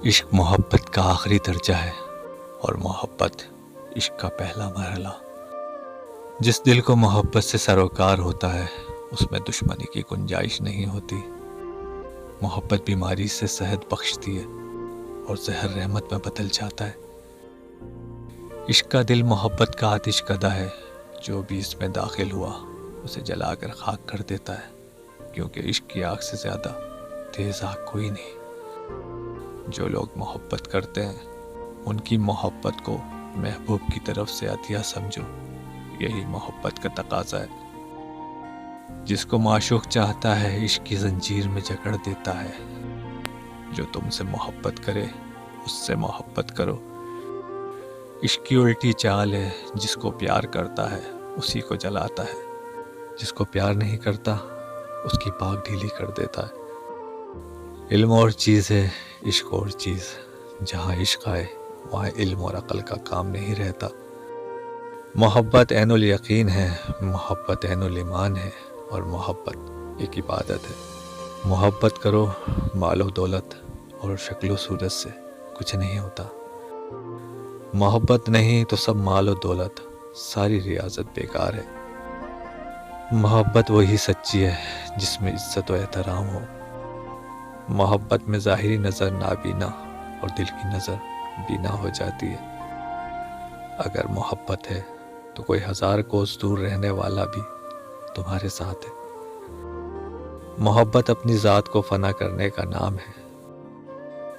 عشق محبت کا آخری درجہ ہے اور محبت عشق کا پہلا مرحلہ۔ جس دل کو محبت سے سروکار ہوتا ہے اس میں دشمنی کی گنجائش نہیں ہوتی۔ محبت بیماری سے صحت بخشتی ہے اور زہر رحمت میں بدل جاتا ہے۔ عشق کا دل محبت کا آتش کدہ ہے، جو بھی اس میں داخل ہوا اسے جلا کر خاک کر دیتا ہے، کیونکہ عشق کی آگ سے زیادہ تیز آگ کوئی نہیں۔ جو لوگ محبت کرتے ہیں ان کی محبت کو محبوب کی طرف سے عطیہ سمجھو، یہی محبت کا تقاضا ہے۔ جس کو معشوق چاہتا ہے عشق کی زنجیر میں جکڑ دیتا ہے۔ جو تم سے محبت کرے اس سے محبت کرو۔ عشق کی الٹی چال ہے، جس کو پیار کرتا ہے اسی کو جلاتا ہے، جس کو پیار نہیں کرتا اس کی پاک ڈھیلی کر دیتا ہے۔ علم اور چیز ہے، عشق اور چیز، جہاں عشق آئے وہاں علم اور عقل کا کام نہیں رہتا۔ محبت عین الیقین ہے، محبت عین الایمان ہے، اور محبت ایک عبادت ہے۔ محبت کرو، مال و دولت اور شکل و صورت سے کچھ نہیں ہوتا۔ محبت نہیں تو سب مال و دولت، ساری ریاضت بیکار ہے۔ محبت وہی سچی ہے جس میں عزت و احترام ہو۔ محبت میں ظاہری نظر نابینا اور دل کی نظر بینا ہو جاتی ہے۔ اگر محبت ہے تو کوئی 1000 کوس دور رہنے والا بھی تمہارے ساتھ ہے۔ محبت اپنی ذات کو فنا کرنے کا نام ہے۔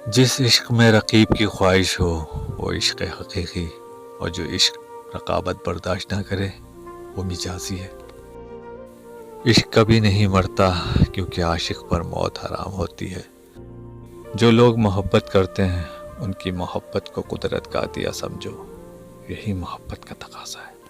جس عشق میں رقیب کی خواہش ہو وہ عشق حقیقی، اور جو عشق رقابت برداشت نہ کرے وہ مجازی ہے۔ عشق کبھی نہیں مرتا کیونکہ عاشق پر موت حرام ہوتی ہے۔ جو لوگ محبت کرتے ہیں ان کی محبت کو قدرت کا عطیہ سمجھو، یہی محبت کا تقاضا ہے۔